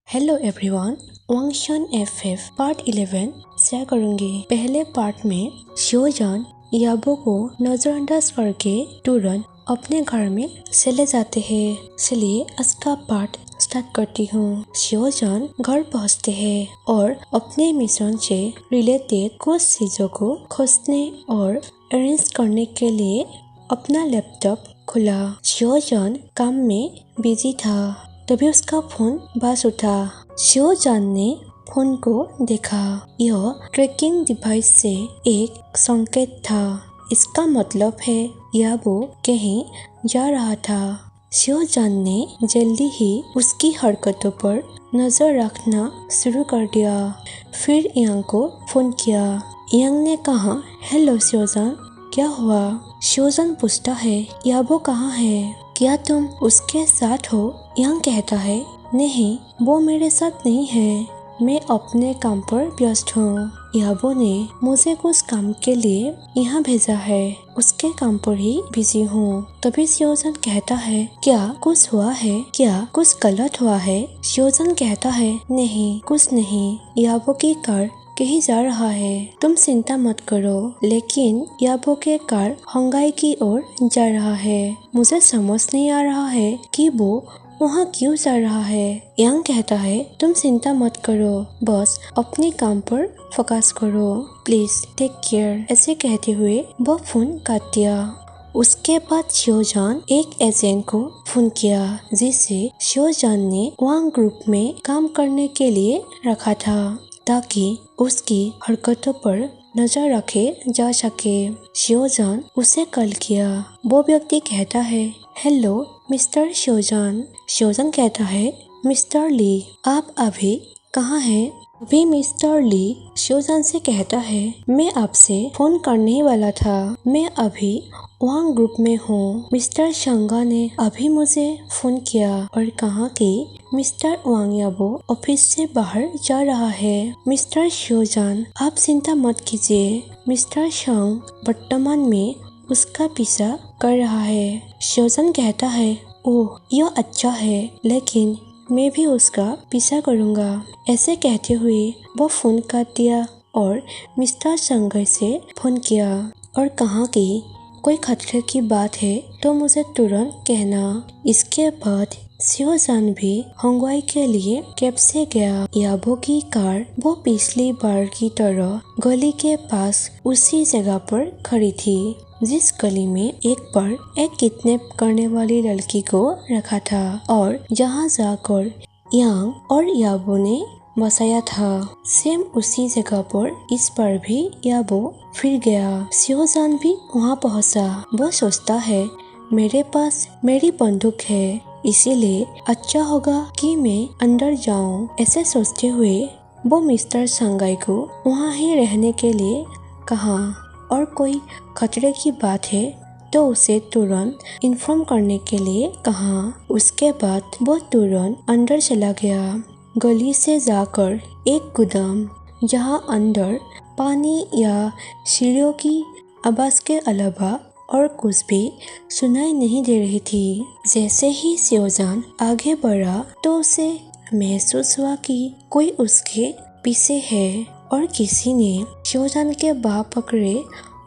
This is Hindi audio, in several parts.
हेलो एवरीवन, वांगशन एफएफ पार्ट 11 शेयर करूंगी। पहले पार्ट में शियोजान याबो को नजरअंदाज करके तुरंत अपने घर में चले जाते हैं। चलिए आज का पार्ट स्टार्ट करती हूँ। शियोजान घर पहुँचते हैं और अपने मिशन से रिलेटेड कुछ चीजों को खोजने और अरेंज करने के लिए अपना लैपटॉप खुला। शियोजान काम में बिजी था, तभी उसका फोन बज उठा। शियोजान ने फोन को देखा। यह ट्रैकिंग डिवाइस से एक संकेत था। इसका मतलब है याबो कहीं जा रहा था। शियोजान ने जल्दी ही उसकी हरकतों पर नजर रखना शुरू कर दिया। फिर यांग को फोन किया। यांग ने कहा, हेलो शियोजान, क्या हुआ? शियोजान पूछता है, याबो कहाँ है? क्या तुम उसके साथ हो? यांग कहता है, नहीं, वो मेरे साथ नहीं है, मैं अपने काम पर व्यस्त हूँ। याबो ने मुझे कुछ काम के लिए यहाँ भेजा है, उसके काम पर ही बिजी हूँ। तभी शियोजान कहता है, क्या कुछ हुआ है? क्या कुछ गलत हुआ है? शियोजान कहता है, नहीं, कुछ नहीं, याबो की कार कहीं जा रहा है, तुम चिंता मत करो। लेकिन याबो के कार हंगाई की ओर जा रहा है। मुझे समझ नहीं आ रहा है कि वो वहाँ क्यों जा रहा है। यांग कहता है, तुम चिंता मत करो, बस अपने काम पर फोकस करो, प्लीज टेक केयर। ऐसे कहते हुए वो फोन काट दिया। उसके बाद शियोजान एक एजेंट को फोन किया, जिसे शियोजान ने वांग ग्रुप में काम करने के लिए रखा था, ताकि उसकी हरकतों पर नजर रखे जा सके। शियोजान उसे कॉल किया। वो व्यक्ति कहता है, हेलो मिस्टर शियोजान। शियोजान कहता है, मिस्टर ली, आप अभी कहाँ हैं? अभी मिस्टर ली शियोजान से कहता है, मैं आपसे फोन करने ही वाला था, मैं अभी वांग ग्रुप में हूँ। मिस्टर शंगा ने अभी मुझे फोन किया और कहा कि मिस्टर वांग याबो ऑफिस से बाहर जा रहा है। मिस्टर शियोजान, आप चिंता मत कीजिए, मिस्टर शंग वर्तमान में उसका पीछा कर रहा है। शियोजान कहता है, ओह यह अच्छा है, लेकिन मैं भी उसका पीछा करूँगा। ऐसे कहते हुए वो फोन काट दिया और मिस्टर शंगर से फोन किया और कहा कि कोई खतरे की बात है तो मुझे तुरंत कहना। इसके बाद शियोजान भी हंगवाई के लिए कैब से गया। याबो की कार वो पिछली बार की तरह गली के पास उसी जगह पर खड़ी थी, जिस गली में एक बार एक किडनैप करने वाली लड़की को रखा था और जहां जाकर यांग और याबो ने बसाया था। सेम उसी जगह पर इस बार भी याबो फिर गया। शियोजान भी वहां पहुंचा। वो सोचता है, मेरे पास मेरी बंदूक है, इसीलिए अच्छा होगा कि मैं अंदर जाऊं। ऐसे सोचते हुए वो मिस्टर संगाई को वहां ही रहने के लिए कहा और कोई खतरे की बात है तो उसे तुरंत इन्फॉर्म करने के लिए कहा। उसके बाद वो तुरंत अंदर चला गया। गली से जाकर एक गोदाम, जहां अंदर पानी या सीढ़ियों की आवाज के अलावा और कुछ भी सुनाई नहीं दे रही थी। जैसे ही शियोजान आगे बढ़ा तो उसे महसूस हुआ कि कोई उसके पीछे है और किसी ने शियोजान के बाह पकड़े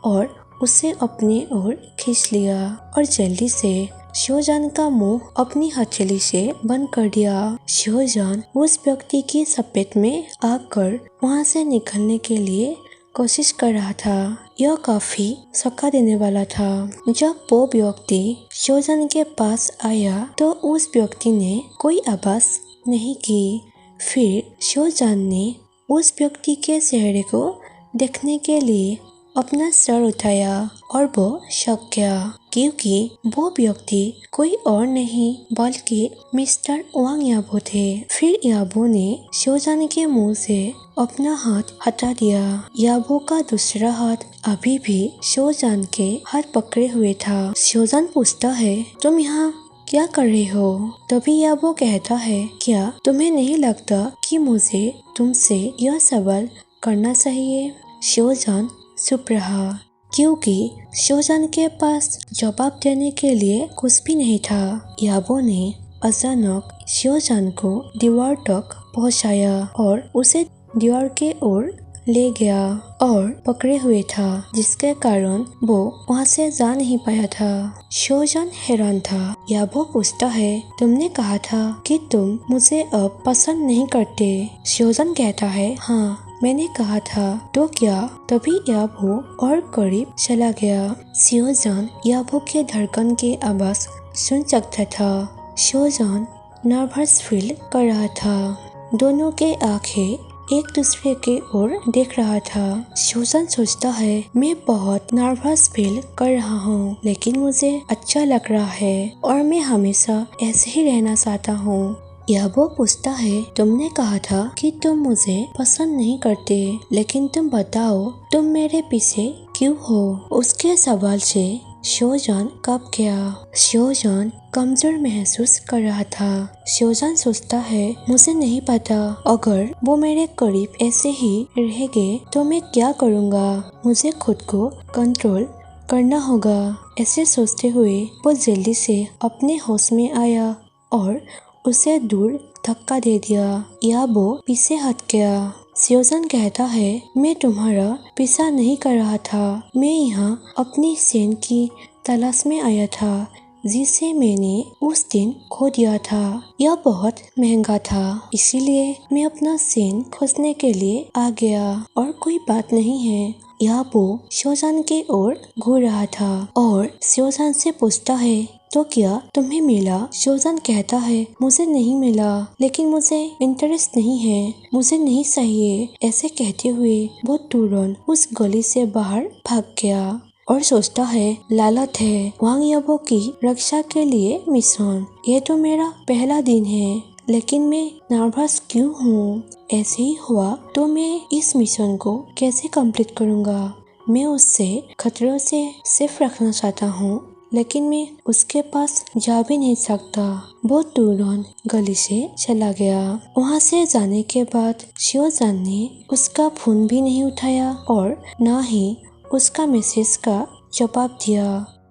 और उसे अपनी ओर खींच लिया और जल्दी से शियोजान का मुंह अपनी हथेली से बंद कर दिया। शियोजान उस व्यक्ति की चपेट में आकर वहां से निकलने के लिए कोशिश कर रहा था। यह काफी धक्का देने वाला था। जब वो व्यक्ति शियोजान के पास आया तो उस व्यक्ति ने कोई आवाज नहीं की। फिर शियोजान ने उस व्यक्ति के चेहरे को देखने के लिए अपना सर उठाया और वो शक गया, क्योंकि वो व्यक्ति कोई और नहीं बल्कि मिस्टर वांग याबो थे। फिर याबो ने शियोजान के मुंह से अपना हाथ हटा दिया। याबो का दूसरा हाथ अभी भी शियोजान के हाथ पकड़े हुए था। शियोजान पूछता है, तुम यहाँ क्या कर रहे हो? तभी याबो कहता है, क्या तुम्हें नहीं लगता कि मुझे तुमसे यह सवाल करना चाहिए? शियोजान चुप रहा, क्योंकि शियोजान के पास जवाब देने के लिए कुछ भी नहीं था। याबो ने अचानक शियोजान को दीवार तक पहुंचाया और उसे दीवार के ओर ले गया और पकड़े हुए था, जिसके कारण वो वहाँ से जा नहीं पाया था। शोजन हैरान था। याबो पूछता है, तुमने कहा था कि तुम मुझे अब पसंद नहीं करते। शोजन कहता है, हाँ मैंने कहा था, तो क्या? तभी याबो और करीब चला गया। शोजन याबो के धड़कन की आवाज सुन सकता था। शोजन नर्वस फील कर रहा था। दोनों के आंखें एक दूसरे के ओर देख रहा था। शोजन सोचता है, मैं बहुत नर्वस फील कर रहा हूँ, लेकिन मुझे अच्छा लग रहा है और मैं हमेशा ऐसे ही रहना चाहता हूँ। याबो पूछता है, तुमने कहा था कि तुम मुझे पसंद नहीं करते, लेकिन तुम बताओ तुम मेरे पीछे क्यों हो? उसके सवाल से शोजन कांप गया। शोजन कमजोर महसूस कर रहा था। शोजन सोचता है, मुझे नहीं पता, अगर वो मेरे करीब ऐसे ही रहेंगे तो मैं क्या करूँगा। मुझे खुद को कंट्रोल करना होगा। ऐसे सोचते हुए वो जल्दी से अपने होश में आया और उसे दूर धक्का दे दिया। याबो पीछे हट गया। शोजन कहता है, मैं तुम्हारा पीछा नहीं कर रहा था, मैं यहाँ अपनी सेन की तलाश में आया था, जिसे मैंने उस दिन खो दिया था। यह बहुत महंगा था, इसीलिए मैं अपना सेन खोजने के लिए आ गया और कोई बात नहीं है। याबो शोजन के ओर घूर रहा था और शोजन से पूछता है, तो क्या तुम्हें मिला? शोजन कहता है, मुझे नहीं मिला, लेकिन मुझे इंटरेस्ट नहीं है, मुझे नहीं चाहिए। ऐसे कहते हुए वो तुरंत उस गली से बाहर भाग गया और सोचता है, लालच है, वांग याबो की रक्षा के लिए मिशन। ये तो मेरा पहला दिन है, लेकिन मैं नर्वस क्यों हूँ? ऐसे ही हुआ तो मैं इस मिशन को कैसे कंप्लीट करूँगा? मैं उससे खतरों से सिर्फ रखना चाहता हूँ, लेकिन मैं उसके पास जा भी नहीं सकता। वो तुरंत गली से चला गया। वहाँ से जाने के बाद शोजन ने उसका फोन भी नहीं उठाया और न ही उसका मैसेज का जवाब दिया।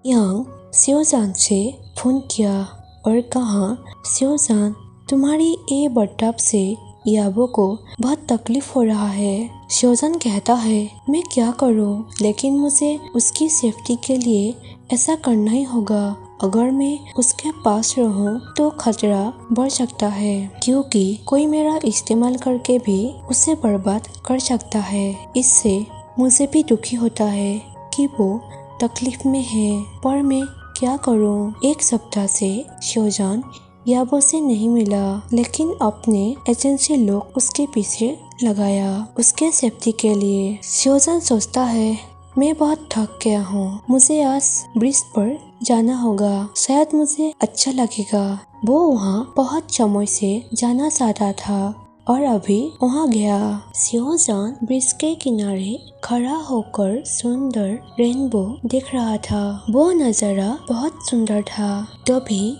यांग शोजन से फोन किया और कहा, शोजन तुम्हारी ये बर्ताव से याबो को बहुत तकलीफ हो रहा है। शोजन कहता है, मैं क्या करूं? लेकिन मुझे उसकी सेफ्टी के लिए ऐसा करना ही होगा। अगर मैं उसके पास रहूं तो खतरा बढ़ सकता है, क्योंकि कोई मेरा इस्तेमाल करके भी उसे बर्बाद कर सकता है। इससे मुझे भी दुखी होता है कि वो तकलीफ में है, पर मैं क्या करूं? एक सप्ताह से शोजन याबो से नहीं मिला, लेकिन अपने एजेंसी लोग उसके पीछे लगाया उसके सेफ्टी के लिए। शोजन सोचता है, मैं बहुत थक गया हूँ, मुझे आज ब्रिज पर जाना होगा, शायद मुझे अच्छा लगेगा। वो वहाँ बहुत समय से जाना चाहता था और अभी वहाँ गया। शोजन ब्रिज के किनारे खड़ा होकर सुंदर रेनबो देख रहा था। वो नजारा बहुत सुंदर था। तभी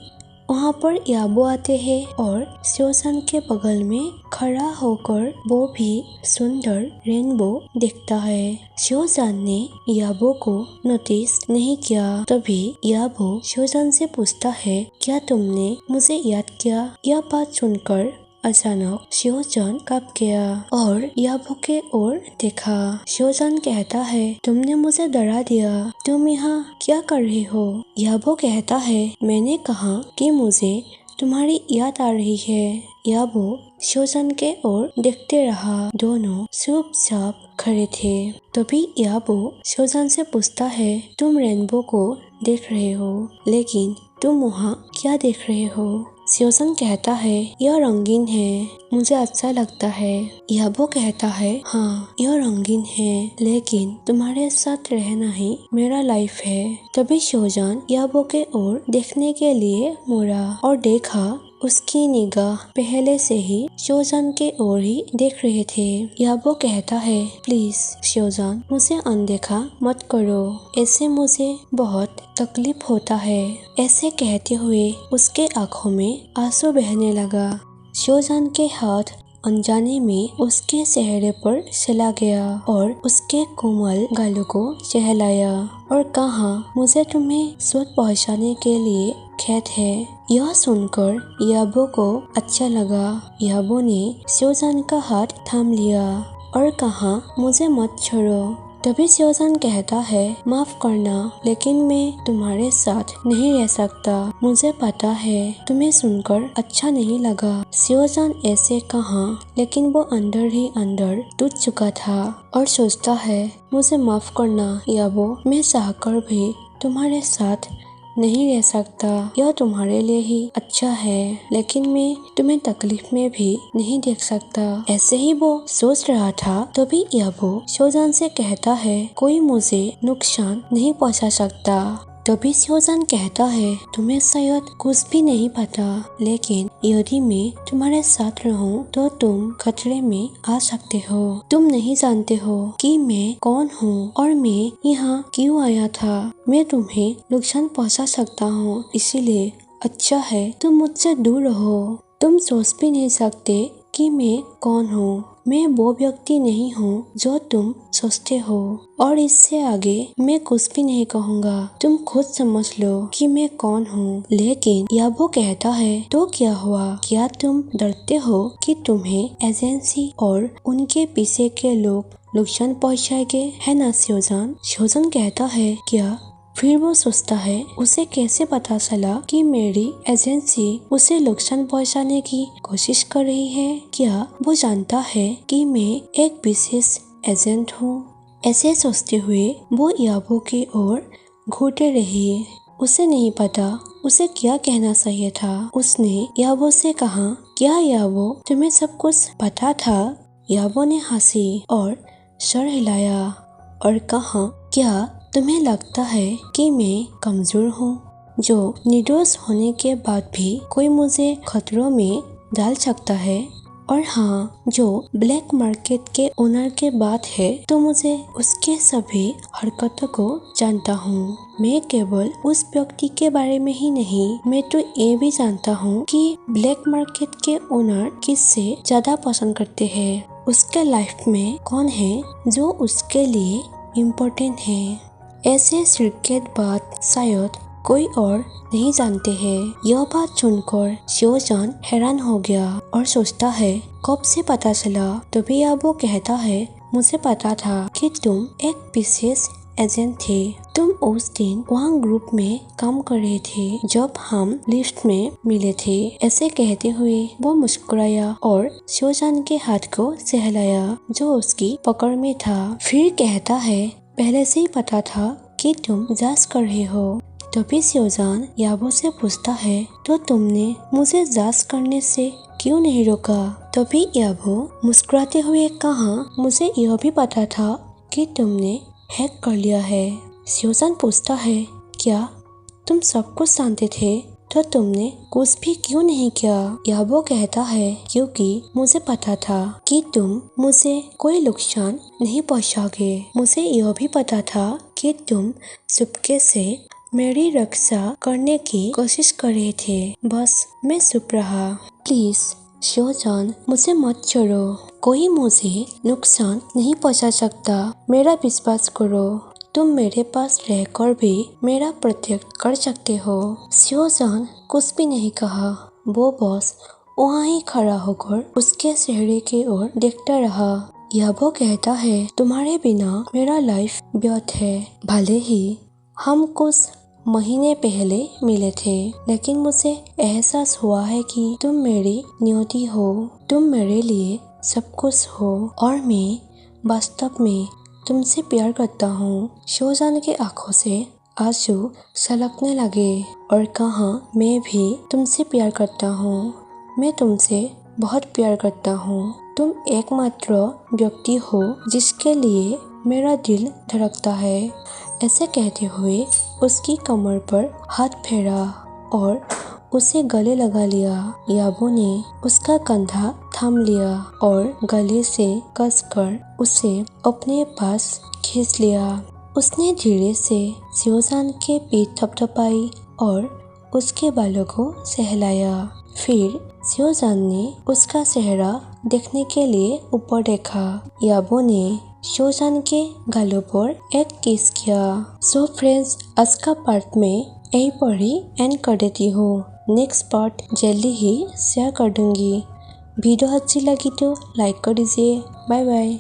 वहाँ पर याबो आते हैं और शोजन के बगल में खड़ा होकर वो भी सुंदर रेनबो देखता है। शोजन ने याबो को नोटिस नहीं किया। तभी याबो शोजन से पूछता है, क्या तुमने मुझे याद किया? यह बात सुनकर अचानक शोजन कांप गया और याबो के ओर देखा। शोजन कहता है, तुमने मुझे डरा दिया, तुम यहाँ क्या कर रही हो? याबो कहता है, मैंने कहा कि मुझे तुम्हारी याद आ रही है। याबो शोजन के ओर देखते रहा। दोनों चुपचाप खड़े थे। तभी याबो शोजन से पूछता है, तुम रेनबो को देख रहे हो, लेकिन तुम वहाँ क्या देख रहे हो? शोजन कहता है, यह रंगीन है, मुझे अच्छा लगता है। याबो कहता है, हाँ यह रंगीन है, लेकिन तुम्हारे साथ रहना ही मेरा लाइफ है। तभी शोजन याबो के ओर देखने के लिए मुड़ा और देखा उसकी निगाह पहले से ही शोजन के ओर ही देख रहे थे। याबो कहता है, प्लीज शोजन, मुझे अनदेखा मत करो, ऐसे मुझे बहुत तकलीफ होता है। ऐसे कहते हुए उसके आंखों में आंसू बहने लगा। शोजन के हाथ अनजाने में उसके चेहरे पर चला गया और उसके कोमल गालों को सहलाया और कहा, मुझे तुम्हें स्वाद पहुंचाने के लिए खेद है। यह सुनकर याबो को अच्छा लगा। याबो ने शिवजान का हाथ थाम लिया और कहा, मुझे मत छोड़ो। तभी शिवजान कहता है, माफ करना, लेकिन मैं तुम्हारे साथ नहीं रह सकता। मुझे पता है तुम्हें सुनकर अच्छा नहीं लगा। शिवजान ऐसे कहा, लेकिन वो अंदर ही अंदर टूट चुका था और सोचता है, मुझे माफ करना याबो, मैं चाहकर भी तुम्हारे साथ नहीं रह सकता। यह तुम्हारे लिए ही अच्छा है, लेकिन मैं तुम्हें तकलीफ में भी नहीं देख सकता। ऐसे ही वो सोच रहा था, तभी याबो शिवजान से कहता है, कोई मुझे नुकसान नहीं पहुंचा सकता। तभी शिवजान कहता है, तुम्हें शायद कुछ भी नहीं पता, लेकिन यदि मैं तुम्हारे साथ रहूं तो तुम खतरे में आ सकते हो। तुम नहीं जानते हो कि मैं कौन हूँ और मैं यहाँ क्यों आया था। मैं तुम्हें नुकसान पहुँचा सकता हूँ, इसीलिए अच्छा है तुम मुझसे दूर रहो। तुम सोच भी नहीं सकते कि मैं कौन हूँ। मैं वो व्यक्ति नहीं हूँ जो तुम सोचते हो, और इससे आगे मैं कुछ भी नहीं कहूँगा। तुम खुद समझ लो कि मैं कौन हूँ। लेकिन याबो कहता है, तो क्या हुआ? क्या तुम डरते हो कि तुम्हें एजेंसी और उनके पीछे के लोग नुकसान पहुँचाएंगे, है ना शिवजान? शिवजान कहता है, क्या? फिर वो सोचता है, उसे कैसे पता चला कि मेरी एजेंसी उसे नुकसान पहुंचाने की कोशिश कर रही है? क्या वो जानता है कि मैं एक विशेष एजेंट हूँ? ऐसे सोचते हुए वो याबो की ओर घूरते रही। उसे नहीं पता उसे क्या कहना चाहिए था। उसने याबो से कहा, क्या याबो, तुम्हें सब कुछ पता था? याबो ने हंसी और सर हिलाया और कहा, क्या तुम्हें लगता है कि मैं कमजोर हूँ, जो निर्दोष होने के बाद भी कोई मुझे खतरों में डाल सकता है? और हाँ, जो ब्लैक मार्केट के ओनर के बात है तो मुझे उसके सभी हरकतों को जानता हूँ। मैं केवल उस व्यक्ति के बारे में ही नहीं, मैं तो ये भी जानता हूँ कि ब्लैक मार्केट के ओनर किससे ज्यादा पसंद करते हैं। उसके लाइफ में कौन है जो उसके लिए इम्पोर्टेंट है। ऐसे सीक्रेट बात शायद कोई और नहीं जानते हैं। यह बात सुनकर शिवजान हैरान हो गया और सोचता है, कब से पता चला? तभी याबो कहता है, मुझे पता था कि तुम एक विशेष एजेंट थे। तुम उस दिन वहाँ ग्रुप में काम कर रहे थे जब हम लिफ्ट में मिले थे। ऐसे कहते हुए वो मुस्कुराया और शिवजान के हाथ को सहलाया जो उसकी पकड़ में था। फिर कहता है, पहले से ही पता था कि तुम जांच कर रहे हो। तभी शिवजान याबो से पूछता है, तो तुमने मुझे जांच करने से क्यों नहीं रोका? तभी याबो मुस्कुराते हुए कहा, मुझे यह भी पता था कि तुमने हैक कर लिया है। शिवजान पूछता है, क्या तुम सब कुछ जानते थे तो तुमने कुछ भी क्यों नहीं किया? याबो कहता है, क्योंकि मुझे पता था कि तुम मुझे कोई नुकसान नहीं पहुंचाओगे। मुझे यह भी पता था कि तुम चुपके से मेरी रक्षा करने की कोशिश कर रहे थे, बस मैं चुप रहा। प्लीज शिवजान, मुझे मत छोड़ो। कोई मुझे नुकसान नहीं पहुंचा सकता। मेरा विश्वास करो। तुम मेरे पास रहकर भी मेरा प्रोटेक्ट कर सकते हो। शिवजान कुछ भी नहीं कहा। वो बस वहाँ ही खड़ा होकर उसके चेहरे की ओर देखता रहा। याबो कहता है, तुम्हारे बिना मेरा लाइफ व्यर्थ है। भले ही हम कुछ महीने पहले मिले थे, लेकिन मुझे एहसास हुआ है कि तुम मेरी नियति हो। तुम मेरे लिए सब कुछ हो और मैं वास्तव में तुमसे प्यार करता हूँ। शिवजान की आंखों से आंसू छलकने लगे और कहा, मैं भी तुमसे प्यार करता हूँ। मैं तुमसे बहुत प्यार करता हूँ। तुम एकमात्र व्यक्ति हो जिसके लिए मेरा दिल धड़कता है। ऐसे कहते हुए उसकी कमर पर हाथ फेरा और उसे गले लगा लिया। याबो ने उसका कंधा थाम लिया और गले से कसकर उसे अपने पास खींच लिया। उसने धीरे से शिवजान के पीठ थपथपाई और उसके बालों को सहलाया। फिर शिवजान ने उसका चेहरा देखने के लिए ऊपर देखा। याबो ने शिवजान के गालों पर एक किस किया। सो फ्रेंड्स, आज का पार्ट में यहीं पर ही एंड कर देती हूँ। नेक्स्ट पार्ट जल्दी ही शेयर कर दूंगी। वीडियो अच्छी लगी तो लाइक कर दीजिए। Bye bye.